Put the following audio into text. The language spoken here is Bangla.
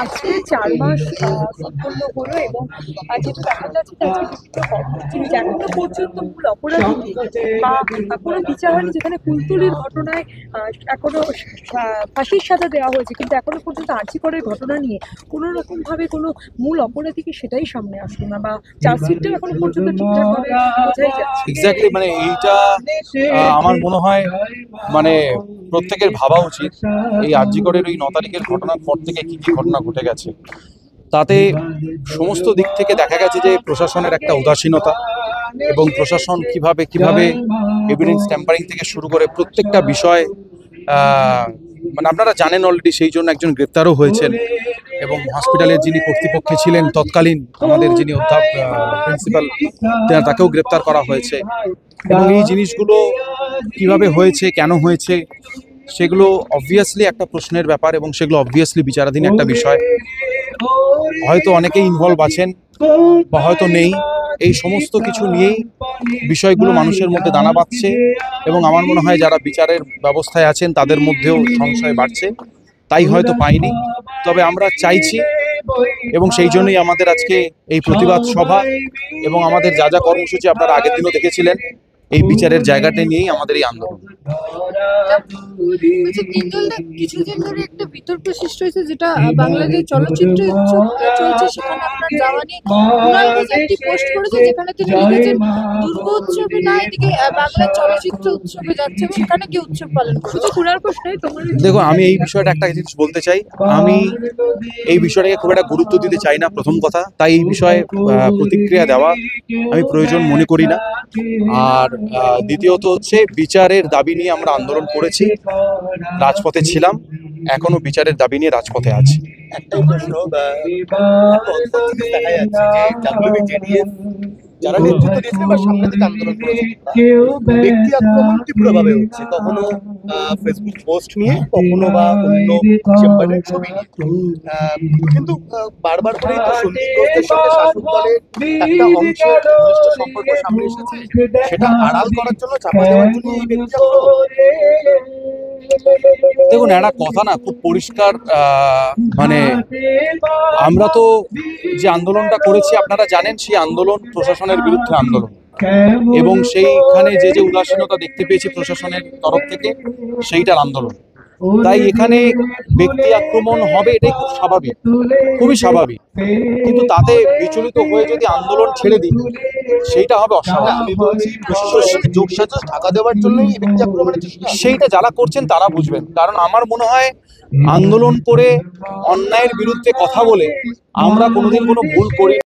আজকে ৪ মাস সম্পন্ন হলো এবং যেটা দেখা যাচ্ছে যে আজকে বিভিন্ন কর্মসূচি এখনো পর্যন্ত মূল অপরাধীকে বা কোনো বিচার হয়নি, যেখানে কুলতলির ঘটনায় এখনো ফাঁসির সাজা দেওয়া হয়েছে, কিন্তু এখনো পর্যন্ত আর্জি করের ঘটনা নিয়ে কোনো রকম ভাবে কোনো মূল অপরাধীকে সেটাই সামনে আসলো না, বা চার্জশিটটাও এখনো পর্যন্ত ঠিকঠাকভাবে বোঝাই যাচ্ছে। এক্স্যাক্টলি, মানে এইটা আমার মনে হয় মানে প্রত্যেকের ভাবা উচিত এই আরজি করের ওই ৯ তারিখের ঘটনার পর থেকে কি কি ঘটনা ঘটে গেছে। তাতে সমস্ত দিক থেকে দেখা গেছে যে প্রশাসনের একটা উদাসীনতা এবং প্রশাসন কিভাবে এভিডেন্স ট্যাম্পারিং থেকে শুরু করে প্রত্যেকটা বিষয় মানে আপনারা জানেন অলরেডি, সেই জন্য একজন গ্রেপ্তারও হয়েছেন এবং হসপিটালের যিনি কর্তৃপক্ষে ছিলেন তৎকালীন, আমাদের যিনি প্রিন্সিপাল, তাকেও গ্রেপ্তার করা হয়েছে। এবং এই জিনিসগুলো কিভাবে হয়েছে, কেন হয়েছে, সেগুলো অবভিয়াসলি একটা প্রশ্নের ব্যাপার এবং সেগুলো অবভিয়াসলি বিচারাধীন একটা বিষয়। হয়তো অনেকেই ইনভলভ আছেন বা হয়তো নেই, এই সমস্ত কিছু নিয়েই বিষয়গুলো মানুষের মধ্যে দানা বাঁধছে এবং আমার মনে হয় যারা বিচারের ব্যবস্থায় আছেন তাদের মধ্যেও সংশয় বাড়ছে, তাই হয়তো পাইনি। তবে আমরা চাইছি এবং সেই জন্যই আমাদের আজকে এই প্রতিবাদ সভা এবং আমাদের যা যা কর্মসূচি আপনারা আগের দিনও দেখেছিলেন, এই বিচারের জায়গাটা নিয়েই আমাদের এই আন্দোলন। কিছুদিন ধরে একটা বিতর্ক সৃষ্টি হয়েছে, যেটা বাংলাদেশ চলচ্চিত্র উৎসব চলছে, সেখানে আপনার যাওয়া নিয়ে কুণাল ঘোষ একটি পোস্ট করেছে, যেখানে তিনি লিখেছেন দুর্গা উৎসবে না, এদিকে বাংলার চলচ্চিত্র উৎসবে যাচ্ছে এবং সেখানে কি উৎসব পালন করছে। কুণাল ঘোষ নয় তোমার। দেখো, আমি এই বিষয়টা একটা জিনিস বলতে চাই, আমি এই বিষয়টাকে খুব একটা গুরুত্ব দিতে চাই না, প্রথম কথা। তাই এই বিষয়ে প্রতিক্রিয়া দেওয়া আমি প্রয়োজন মনে করি না। আর দ্বিতীয়ত হচ্ছে, বিচারের দাবি নিয়ে আমরা আন্দোলন করেছি, রাজপথে ছিলাম, এখনো বিচারের দাবি নিয়ে রাজপথে আছি। একটাই প্রশ্ন, দেখা যাচ্ছে যে জেডিএস যারা নেতৃত্ব দিয়েছে বা সামনে থেকে আন্দোলন করেছে, ব্যক্তি আক্রমণ তীব্রভাবে হচ্ছে, কখনো ফেসবুক পোস্ট নিয়ে, কখনো বা অন্য চেম্বারের ছবি নিয়ে। কিন্তু বারবার করেই তো সন্দীপ ঘোষের সঙ্গে শাসক দলের একটা অংশের ঘনিষ্ঠ সম্পর্ক সামনে এসেছে, সেটা আড়াল করার জন্য, চাপা দেওয়ার জন্য এই ব্যক্তি আক্রমণ। দেখুন, একটা কথা না খুব পরিষ্কার, মানে আমরা তো যে আন্দোলনটা করেছি আপনারা জানেন, সেই আন্দোলন প্রশাসনের বিরুদ্ধে আন্দোলন, এবং সেইখানে যে যে উদাসীনতা দেখতে পেয়েছি প্রশাসনের তরফ থেকে, সেইটার আন্দোলন। তাই এখানে ব্যক্তি আক্রমণ হবে, এটাই খুব স্বাভাবিক, খুবই স্বাভাবিক। কিন্তু তাতে বিচলিত হয়ে যদি আন্দোলন ছেড়ে দিই, সেইটা হবে অস্বাভাবিক। আমি বলছি প্রশাসনের যোগসাজশ ঢাকা দেওয়ার জন্যই এই ব্যক্তি আক্রমণের চেষ্টা। সেইটা যারা করছেন তারা বুঝবেন, কারণ আমার মনে হয় আন্দোলন করে অন্যায়ের বিরুদ্ধে কথা বলে আমরা কোনোদিন কোনো ভুল করি